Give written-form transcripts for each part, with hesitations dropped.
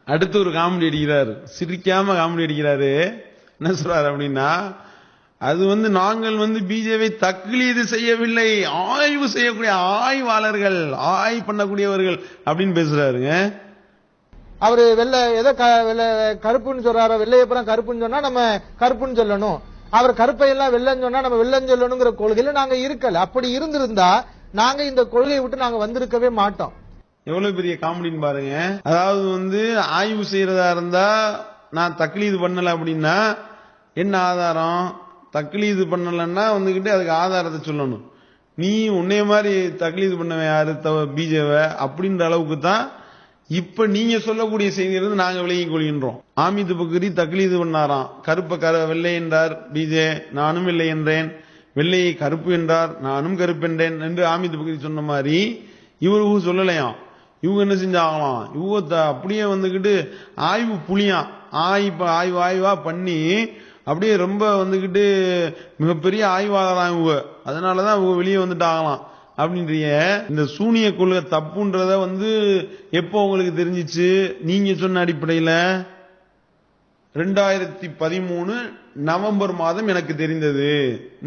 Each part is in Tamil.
அடுத்து ஒரு காமெடி அடிக்கிறாரு, சிரிக்காம காமெடி அடிக்கிறாரு. என்ன சொல்றாரு அப்படின்னா, அது நாங்கள் பிஜேபி தக்லீது செய்யவில்லை, ஆய்வு செய்யக்கூடிய ஆய்வாளர்கள், ஆய்வு பண்ணக்கூடியவர்கள் அப்படின்னு பேசுறாருங்க. அவரு வெள்ளை எதை கருப்புன்னு சொல்றாரோ, வெள்ளையப்புறம் கருப்புன்னு சொன்னா நம்ம கருப்புன்னு சொல்லணும், அவர் கருப்பையெல்லாம் வெள்ளன்னு சொன்னா நம்ம வெள்ளன்னு சொல்லணுங்கிற கொள்கையில நாங்க இருக்கல. அப்படி இருந்திருந்தா நாங்க இந்த கொள்கையை விட்டு நாங்க வந்திருக்கவே மாட்டோம். எவ்வளவு பெரிய காமெடின்னு பாருங்க. அதாவது ஆய்வு செய்யறதா இருந்தா நான் தக்லீது பண்ணல அப்படின்னா என்ன ஆதாரம்? தக்லீது பண்ணலன்னா அதுக்கு ஆதாரத்தை சொல்லணும். நீ உன்னைய மாதிரி தக்லீது பண்ணவன் யாரு? பிஜேபி அப்படின்ற அளவுக்கு தான் இப்ப நீங்க சொல்லக்கூடிய செய்தியிலிருந்து நாங்க விலகிக் கொள்கின்றோம். ஆமிது பக்ரி தக்லீது பண்ணாராம், கருப்ப வெள்ளை என்றார் பிஜே, நானும் வெள்ளை என்றேன், வெள்ளையை கருப்பு என்றார், நானும் கருப்பு என்றேன் என்று ஆமிது பக்ரி சொன்ன மாதிரி இவரு சொல்லலையாம். இவங்க என்ன செஞ்சாங்களாம், இவங்க அப்படியே ஆய்வு புளியாம், ஆய்வா பண்ணி அப்படியே ரொம்ப மிகப்பெரிய ஆய்வாளராம் இவங்க. அதனாலதான் இவங்க வெளியே வந்துட்டாங்களாம். அப்படின்றிய இந்த சூனிய கொள்கை தப்புன்றத எப்போ உங்களுக்கு தெரிஞ்சிச்சு? நீங்க சொன்ன அடிப்படையில் 2013 நவம்பர் மாதம் எனக்கு தெரிந்தது.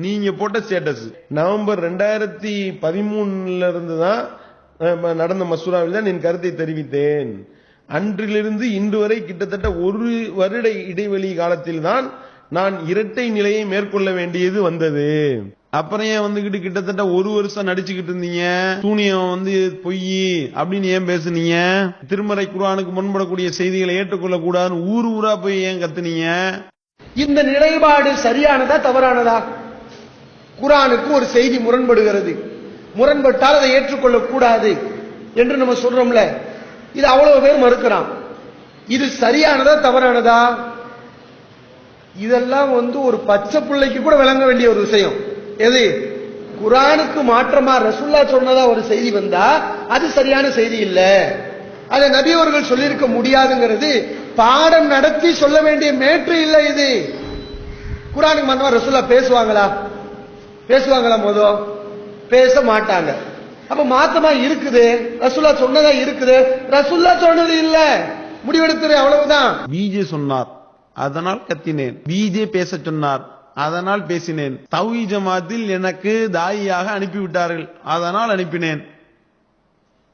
நீங்க போட்ட ஸ்டேட்டஸ் நவம்பர் 2013 இருந்துதான் நடந்த மசூராவில் தான் என் கருத்தை தெரிவித்தேன். அன்றிலிருந்து இன்று வரை கிட்டத்தட்ட 1 வருட இடைவெளி காலத்தில் தான் நான் இரட்டை நிலையை மேற்கொள்ள வேண்டியது வந்தது. அப்புறம் ஏன் கிட்டத்தட்ட 1 வருஷம் நடிச்சுக்கிட்டு இருந்தீங்க? சூனியம் பொய் அப்படின்னு ஏன் பேசுனீங்க? திருமறை குர்ஆனுக்கு முன்படக்கூடிய செய்திகளை ஏற்றுக்கொள்ள கூடாதுன்னு ஊரா போய் ஏன் கத்துனீங்க? இந்த நிலைப்பாடு சரியானதா தவறானதா? குர்ஆனுக்கு ஒரு செய்தி முரண்படுகிறது, முரண்பட்டால் அதை ஏற்றுக்கொள்ள கூடாது என்று நம்ம சொல்றோம்ல, இது அவ்வளவு பேர் மறுக்கிறான். இது சரியானதா தவறானதா? இதெல்லாம் ஒரு பச்சை பிள்ளைக்கு கூட விளங்க வேண்டிய ஒரு விஷயம். எது? குர்ஆனுக்கு மாற்றமா ரசூலுல்லாஹ் சொன்னதா ஒரு செய்தி வந்தா அது சரியான செய்தி இல்ல, அதை நபி அவர்கள் சொல்லியிருக்க முடியாதுங்கிறது பாடம் நடத்தி சொல்ல வேண்டிய மேற்று இல்ல. இது குர்ஆனுக்கு மாற்றமா ரசூலுல்லாஹ் பேசுவாங்களா? பேச மாட்டாங்க. அப்ப மாத்தமா இருக்குது, ரசூலுல்லாஹ் சொன்னதா இருக்குது, ரசூலுல்லாஹ் சொன்னது இல்ல, முடிவெடுத்துரு, அவ்வளவுதான். பிஜே சொன்னார் அதனால் கத்தினேன், பிஜே பேச சொன்னார் அதனால் பேசினேன், தௌஹீத் ஜமாத்தில் எனக்கு தாயியாக அனுப்பிவிட்டார்கள் அதனால் அனுப்பினேன்.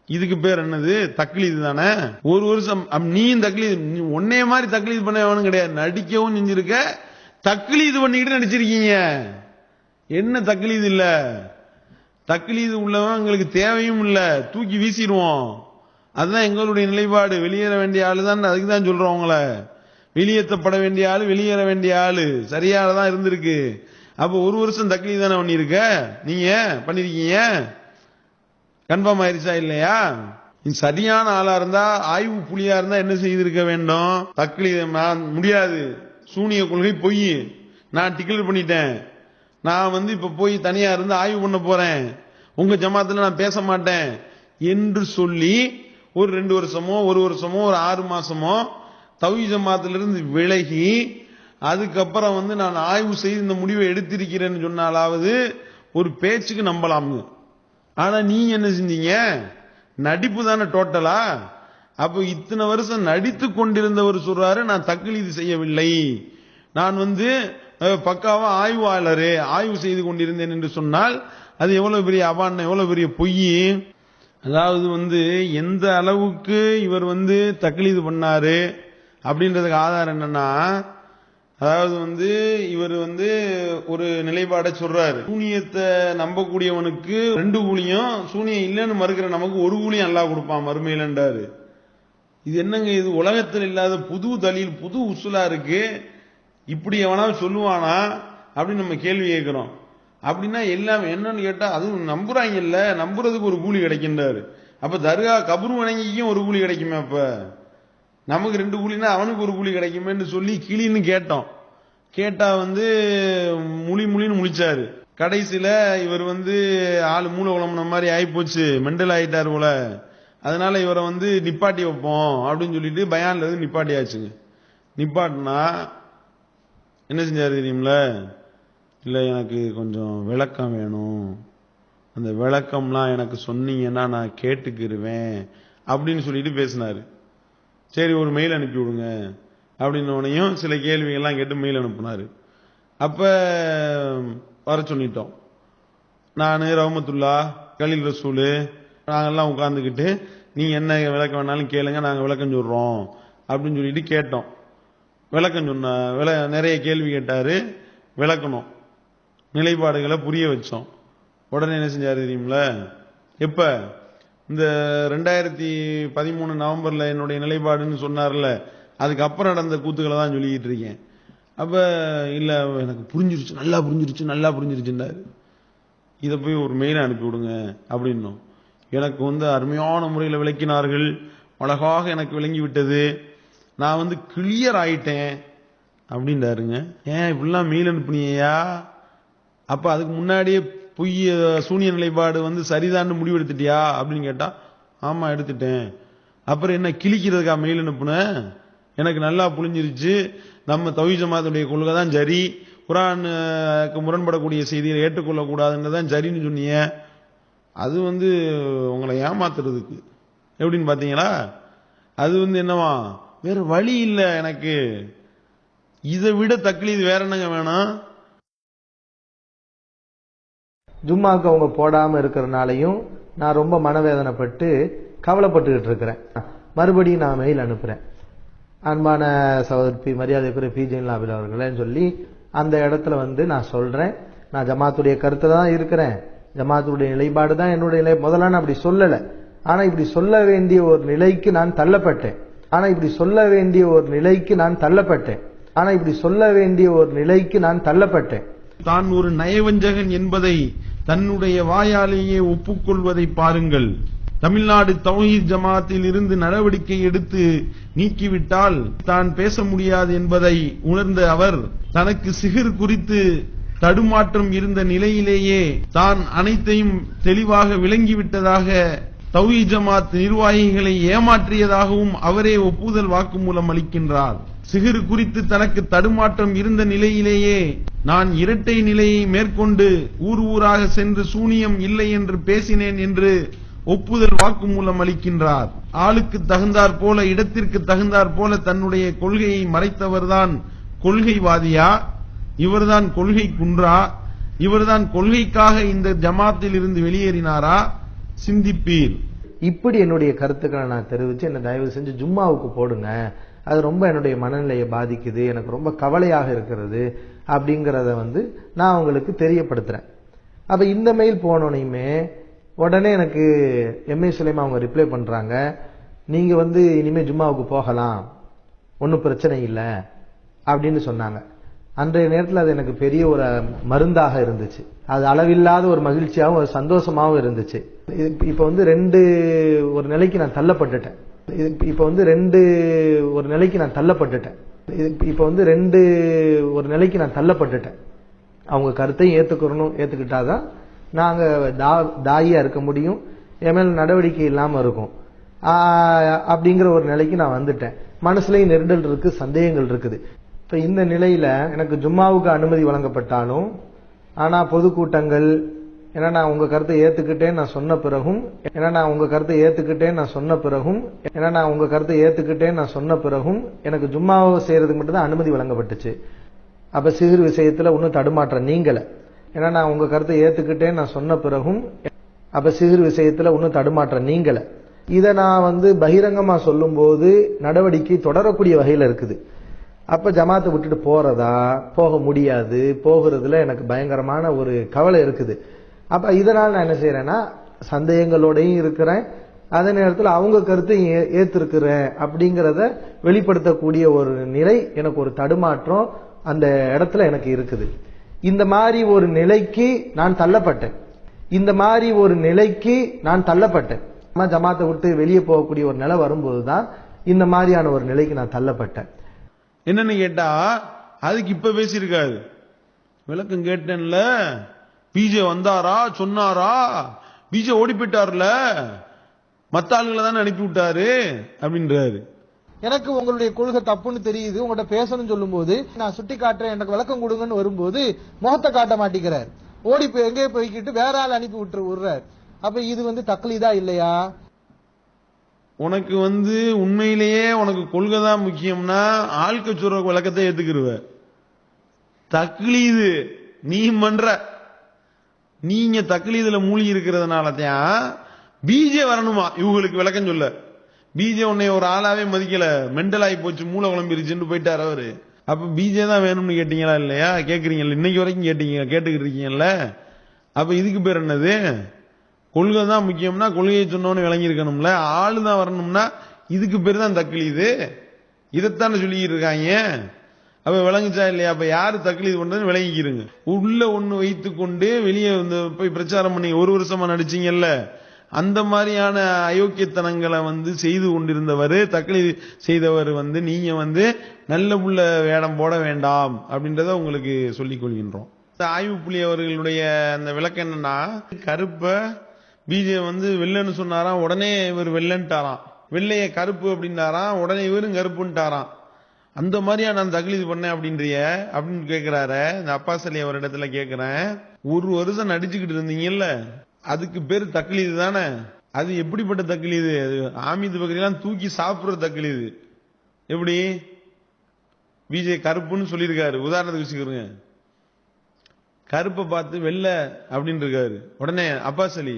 இதுக்கு பேர் என்னது? தக்லீது தானே. 1 வருஷம் நீ தக்லீது, ஒன்னே மாதிரி தக்லீது பண்ணவனும் கிடையாது, நடிக்கவும் செஞ்சிருக்க, தக்லீது பண்ணிக்கிட்டு நடிச்சிருக்கீங்க. என்ன தக்லீது இல்ல? தக்லீது உள்ளவன் எங்களுக்கு தேவையும் இல்ல, தூக்கி வீசிடுவோம். அதுதான் எங்களுடைய நிலைப்பாடு. வெளியேற வேண்டிய ஆளுதான், அதுக்கு தான் சொல்றோம் உங்களை. வெளியேற்றப்பட வேண்டிய ஆளு, வெளியேற வேண்டிய ஆளு சரியானதான் இருந்திருக்கு. அப்ப 1 வருஷம் தக்லீது தானே பண்ணிருக்க, நீங்க பண்ணிருக்கீங்க. கன்ஃபார்ம் ஆயிருச்சா இல்லையா? சரியான ஆளா இருந்தா, ஆய்வு புலியா இருந்தா என்ன செய்திருக்க வேண்டும்? தக்லீது நான் முடியாது, சூனிய கொள்கை பொய், நான் டிக்ளேர் பண்ணிட்டேன், நான் இப்ப போய் தனியா இருந்து ஆய்வு பண்ண போறேன், உங்க ஜமாத்துல நான் பேச மாட்டேன் என்று சொல்லி ஒரு 2 வருஷமோ 1 வருஷமோ ஒரு 6 மாசமோ தௌஹீத் ஜமாத்திலிருந்து விலகி அதுக்கப்புறம் நான் ஆய்வு செய்து இந்த முடிவை எடுத்திருக்கிறேன்னு சொன்னாலாவது ஒரு பேச்சுக்கு நம்பலாம். ஆனா நீங்க என்ன செஞ்சீங்க? நடிப்பு தானே டோட்டலா. அப்ப இத்தனை வருஷம் நடித்து கொண்டிருந்தவர் சொல்றாரு நான் தக்லீது செய்யவில்லை, நான் பக்காவா ஆய்வாளரே ஆய்வு செய்து கொண்டிருந்தேன் என்று சொன்னால் அது எவ்வளவு பெரிய அபாண்டம், எவ்வளவு பெரிய பொய். அதாவது எந்த அளவுக்கு இவர் தக்லீது பண்ணாரு அப்படின்றதுக்கு ஆதாரம் என்னன்னா, அதாவது இவர் ஒரு நிலைப்பாடை சொல்றாரு, சூனியத்தை நம்பக்கூடியவனுக்கு 2 கூலியும், சூனியம் இல்லைன்னு மறுக்கிற நமக்கு 1 கூலியும் அல்லாஹ் கொடுப்பான் மறுமையிலன்றாரு. இது என்னங்க? இது உலகத்தில் இல்லாத புது தலீல், புது உசுலா இருக்கு. இப்படி எவனாவது சொல்லுவானா அப்படின்னு நம்ம கேள்வி கேட்கிறோம். அப்படின்னா எல்லாம் என்னன்னு கேட்டா அதுவும் நம்புறாங்கல்ல, நம்புறதுக்கு ஒரு கூலி கிடைக்கின்றாரு. அப்ப தர்கா கபரு வணங்கிக்கும் ஒரு கூலி கிடைக்குமே, அப்ப நமக்கு 2 கூலினா அவனுக்கு ஒரு கூலி கிடைக்குமேன்னு சொல்லி கிளின்னு கேட்டோம். கேட்டா முழின்னு முழிச்சாரு. கடைசியில இவர் ஆளு மூளை உளம்ன மாதிரி ஆயிப்போச்சு, மெண்டல் ஆயிட்டாரு போல, அதனால இவரை நிப்பாட்டி வைப்போம் அப்படின்னு சொல்லிட்டு பயான்ல நிப்பாட்டியாச்சுங்க. நிப்பாட்டினா என்ன செஞ்சாரு தெரியுமில? இல்ல எனக்கு கொஞ்சம் விளக்கம் வேணும், அந்த விளக்கம்லாம் எனக்கு சொன்னீங்கன்னா நான் கேட்டுக்கிருவேன் அப்படின்னு சொல்லிட்டு பேசினாரு. சரி ஒரு மெயில் அனுப்பி விடுங்க அப்படின்னோனையும் சில கேள்விகள்லாம் கேட்டு மெயில் அனுப்புனாரு. அப்ப வர சொல்லிட்டோம். நான் ரஹ்மத்துல்லா கலீல் ரசூலு நாங்கெல்லாம் உட்கார்ந்துக்கிட்டு நீங்க என்ன விளக்கம் வேணாலும் கேளுங்க, நாங்க விளக்கம் சொல்றோம் அப்படின்னு சொல்லிட்டு கேட்டோம். விளக்கம் சொன்ன நிறைய கேள்வி கேட்டாரு, விளக்கணும், நிலைப்பாடுகளை புரிய வச்சோம். உடனே என்ன செஞ்சாரு தெரியுமில, எப்ப இந்த 2013 நவம்பர்ல என்னுடைய நிலைப்பாடுன்னு சொன்னார்ல, அதுக்கப்புறம் நடந்த கூத்துக்களை தான் சொல்லிக்கிட்டு இருக்கேன். அப்ப இல்ல எனக்கு புரிஞ்சிருச்சு, நல்லா புரிஞ்சிருச்சுன்னாரு. இதை போய் ஒரு மெயில அனுப்பி விடுங்க அப்படின்னும். எனக்கு அருமையான முறையில் விளக்கினார்கள், அழகாக எனக்கு விளங்கி விட்டது, நான் கிளியர் ஆயிட்டேன் அப்படின்றாருங்க. ஏன் இப்படிலாம் மெயில் அனுப்புனியா? அப்ப அதுக்கு முன்னாடியே பொய் சூனிய நிலைப்பாடு சரிதான் முடிவெடுத்துட்டியா அப்படின்னு கேட்டா, ஆமா எடுத்துட்டேன். அப்புறம் என்ன கிழிக்கிறதுக்கா மெயில் அனுப்புன? எனக்கு நல்லா புரிஞ்சிருச்சு, நம்ம தௌஹீத் ஜமாத்துடைய கொள்கை தான் சரி, குர்ஆனுக்கு முரண்படக்கூடிய செய்தியை ஏற்றுக்கொள்ளக்கூடாதுன்றதான் சரின்னு சொன்னீங்க. அது உங்களை ஏமாத்துறதுக்கு எப்படின்னு பாத்தீங்களா? அது என்னவா, வேற வழி இல்லை எனக்கு, இதை விட தக்லீது வேற என்னங்க வேணும்? ஜும்மாவுக்கு அவங்க போடாம இருக்கிறனாலையும் நான் ரொம்ப மனவேதனைப்பட்டு கவலைப்பட்டுக்கிட்டு இருக்கிறேன். மறுபடியும் நான் மெயில் அனுப்புறேன், அன்பான சகோதரி மரியாதைக்குரிய பி ஜெயின்லாபில் அவர்களேன்னு சொல்லி அந்த இடத்துல நான் சொல்றேன், நான் ஜமாத்துடைய கருத்தை தான் இருக்கிறேன், ஜமாத்துடைய நிலைப்பாடு தான் என்னுடைய நிலை. முதல்ல நான் அப்படி சொல்லல, ஆனா இப்படி சொல்ல வேண்டிய ஒரு நிலைக்கு நான் தள்ளப்பட்டேன். தான் ஒரு நயவஞ்சகன் என்பதை தன்னுடைய வாயாலேயே ஒப்புக்கொள்வதை பாருங்கள். தமிழ்நாடு தௌஹீத் ஜமாத்தில் இருந்து நடவடிக்கை எடுத்து நீக்கிவிட்டால் தான் பேச முடியாது என்பதை உணர்ந்த அவர் தனக்கு சிஹிர் குறித்து தடுமாற்றம் இருந்த நிலையிலேயே தான் அனைத்தையும் தெளிவாக விளங்கிவிட்டதாக, தௌஹீத் ஜமாத் நிர்வாகிகளை ஏமாற்றியதாகவும் அவரே ஒப்புதல் வாக்குமூலம் அளிக்கின்றார். சிஹிர் குறித்து தனக்கு தடுமாற்றம் இருந்த நிலையிலேயே நான் இரட்டை நிலையை மேற்கொண்டு ஊர் ஊராக சென்று சூனியம் இல்லை என்று பேசினேன் என்று ஒப்புதல் வாக்குமூலம் அளிக்கின்றார். ஆளுக்கு தகுந்தாற் போல, இடத்திற்கு தகுந்தாற் போல தன்னுடைய கொள்கையை மறைத்தவர்தான் கொள்கைவாதியா, இவர்தான் கொள்கை குன்றா, இவர்தான் கொள்கைக்காக இந்த ஜமாத்தில் இருந்து வெளியேறினாரா? சிந்திப்பீர். இப்படி என்னுடைய கருத்துக்களை நான் தெரிவிச்சு, என்ன தயவு செஞ்சு ஜும்மாவுக்கு போடுங்க, அது ரொம்ப என்னுடைய மனநிலையை பாதிக்குது, எனக்கு ரொம்ப கவலையாக இருக்கிறது அப்படிங்கறத நான் உங்களுக்கு தெரியப்படுத்துறேன். அப்ப இந்த மெயில் போனோனையுமே உடனே எனக்கு எம்ஏ சுலைமா அவங்க ரிப்ளை பண்றாங்க, நீங்க இனிமே ஜும்மாவுக்கு போகலாம், ஒன்னும் பிரச்சனை இல்லை அப்படின்னு சொன்னாங்க. அன்றைய நேரத்தில் அது எனக்கு பெரிய ஒரு மருந்தாக இருந்துச்சு, அது அளவில்லாத ஒரு மகிழ்ச்சியாகவும் ஒரு சந்தோஷமாகவும் இருந்துச்சு. இப்ப ஒரு நிலைக்கு நான் தள்ளப்பட்டுட்டேன். அவங்க கருத்தையும் ஏத்துக்கிட்டாதான் நாங்க தாயியா இருக்க முடியும், என் மேல நடவடிக்கை இல்லாம இருக்கும் அப்படிங்கிற ஒரு நிலைக்கு நான் வந்துட்டேன். மனசுலயும் நெருடல் இருக்கு, சந்தேகங்கள் இருக்குது. இப்ப இந்த நிலையில எனக்கு ஜும்மாவுக்கு அனுமதி வழங்கப்பட்டாலும், ஆனா பொதுக்கூட்டங்கள், ஏன்னா நான் உங்க கருத்தை ஏத்துக்கிட்டேன்னு நான் சொன்ன பிறகும் எனக்கு ஜும்மாவை செய்யறதுக்கு மட்டும் தான் அனுமதி வழங்கப்பட்டுச்சு. அப்ப சிஹிர் விஷயத்துல ஒன்னும் தடுமாற்றம் நீங்கல, ஏன்னா நான் உங்க கருத்தை ஏத்துக்கிட்டேன்னு நான் சொன்ன பிறகும் இதை நான் பகிரங்கமா சொல்லும் போது நடவடிக்கை தொடரக்கூடிய வகையில இருக்குது. அப்ப ஜமாத்தை விட்டுட்டு போறதா, போக முடியாது, போகிறதுல எனக்கு பயங்கரமான ஒரு கவலை இருக்குது. அப்ப இதனால நான் என்ன செய்யறேன்னா, சந்தேகங்களோடையும் இருக்கிறேன், அதே நேரத்தில் அவங்க கருத்தை ஏத்திருக்கிறேன் அப்படிங்கறத வெளிப்படுத்தக்கூடிய ஒரு நிலை, எனக்கு ஒரு தடுமாற்றம் அந்த இடத்துல எனக்கு இருக்குது. இந்த மாதிரி ஒரு நிலைக்கு நான் தள்ளப்பட்டேன். ஜமாத்தை விட்டு வெளியே போகக்கூடிய ஒரு நிலை வரும்போதுதான் இந்த மாதிரியான ஒரு நிலைக்கு நான் தள்ளப்பட்டேன். என்னன்னு கேட்டா, அதுக்கு இப்ப பேசியிருக்காரு, விளக்கம் கேட்டேன்ல, பிஜே வந்தாரா சொன்னாரா, பிஜே ஓடி போயிட்டாருல, மத்த ஆளுகளை தானே அனுப்பி விட்டாரு அப்படின்றாரு. எனக்கு உங்களுடைய கொள்கை தப்புன்னு தெரியுது, உங்கள்கிட்ட பேசணும்னு சொல்லும் போது நான் சுட்டி காட்டுறேன், எனக்கு விளக்கம் கொடுங்கன்னு வரும்போது முகத்தை காட்ட மாட்டேங்கிறார், ஓடி போய் எங்கேயே போய்கிட்டு வேற ஆள் அனுப்பி விடுறார். அப்ப இது தக்லீதா இல்லையா? உனக்கு உண்மையிலேயே உனக்கு கொள்கை தான் முக்கியம்னா ஆள்க சொல்ற விளக்கத்தை ஏத்துக்கிருவ. தக்லீது நீ பண்ற, நீங்க தக்லீதுல மூழ்கி இருக்கிறதுனால தான் பிஜே வரணுமா இவங்களுக்கு விளக்கம் சொல்ல. பிஜே உன்னை ஒரு ஆளாவே மதிக்கல, மெண்டல் ஆகி போச்சு, மூளை குழம்பிருச்சுன்னு போயிட்டாரு அவரு. அப்ப பிஜே தான் வேணும்னு கேட்டீங்களா இல்லையா? கேக்குறீங்கல்ல, இன்னைக்கு வரைக்கும் கேட்டுக்கிட்டு இருக்கீங்கல்ல. அப்ப இதுக்கு பேர் என்னது? கொள்கை தான் முக்கியம்னா கொள்கையை சொன்னவனு விளங்கி இருக்கணும்ல. ஆளு தான் வரணும்னா இதுக்கு பேர் தான் தக்லீது. இதைத்தானே சொல்லிக்கிட்டு இருக்காங்க. அப்ப விளங்குச்சா இல்லையா? அப்ப யாரு தக்லீது பண்றதுன்னு விளங்கிக்கிறங்க. உள்ள ஒண்ணு வைத்து கொண்டு வெளியே போய் பிரச்சாரம் பண்ணி 1 வருஷமா நடிச்சீங்கல்ல, அந்த மாதிரியான அயோக்கியத்தனங்களை செய்து கொண்டிருந்தவர், தக்லீது செய்தவர் நீங்க நல்ல புள்ள வேடம் போட வேண்டாம் அப்படின்றத உங்களுக்கு சொல்லிக் கொள்கின்றோம். ஆய்வு புள்ளி அவர்களுடைய அந்த விளக்கம் என்னன்னா, கருப்ப பிஜே வெள்ளன்னு சொன்னாராம், உடனே இவர் வெள்ளன்ட்டாராம். வெள்ளைய கருப்பு அப்படின்னாராம், உடனே இவரும் கருப்புன்ட்டாராம். அந்த மாதிரியா நான் தக்லீது பண்ணேன் அப்படின்னு கேட்கிறாரு. இந்த அப்பாஸ் அலி அவர் இடத்துல கேட்கிறேன், 1 வருஷம் நடிச்சுக்கிட்டு இருந்தீங்கல்ல, அதுக்கு பேரு தக்லீது தானே? அது எப்படிப்பட்ட தக்லீது? ஆமீது பக்கெல்லாம் தூக்கி சாப்பிடுற தக்லீது. எப்படி? பிஜே கருப்புன்னு சொல்லியிருக்காரு, உதாரணத்துக்கு வச்சுக்கிறோங்க. கருப்பை பார்த்து வெள்ளை அப்படின்னு இருக்காரு. உடனே அப்பாஸ் அலி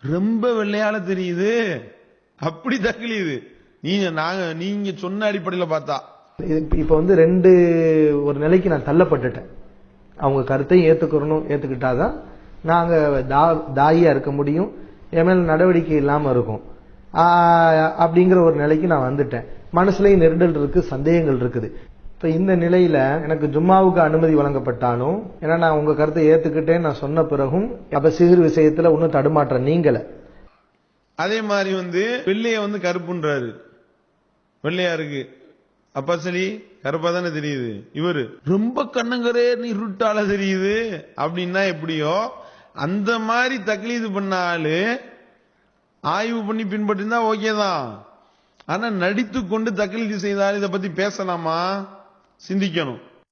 ரொம்ப வெள்ளையால தெரியுது, அப்படி தக்லீது. நீங்க சொன்ன அடிப்படையில் பார்த்தா இப்ப 2 ஒரு நிலைக்கு நான் தள்ளப்பட்டுட்டேன். அவங்க கருத்தையும் ஏத்துக்கிட்டாதான் நாங்க தாயியா இருக்க முடியும், என் மேல நடவடிக்கை இல்லாம இருக்கும் அப்படிங்கிற ஒரு நிலைக்கு நான் வந்துட்டேன். மனசுலயும் நெருடல் இருக்கு, சந்தேகங்கள் இருக்குது. இப்ப இந்த நிலையில எனக்கு ஜும்மாவுக்கு அனுமதி வழங்கப்பட்டாலும், ஏன்னா நான் உங்க கருத்தை ஏத்துக்கிட்டேன்னு நான் சொன்ன பிறகும் அப்ப சிறு விஷயத்துல ஒன்னும் தடுமாற்ற நீங்கல. அதே மாதிரி வெள்ளைய கருப்புன்றாரு, வெள்ளையா இருக்கு. அப்பாஸ் அலி கருப்பா தானே தெரியுது, இவரு ரொம்ப கண்ணங்கரே இருட்டால தெரியுது அப்படின்னா எப்படியோ அந்த மாதிரி தக்லீது பண்ணாலு ஆய்வு பண்ணி பின்பற்றிருந்தா ஓகே தான். ஆனா நடித்து கொண்டு தக்லீது செய்தால் இதை பத்தி பேசலாமா? சிந்திக்கணும்.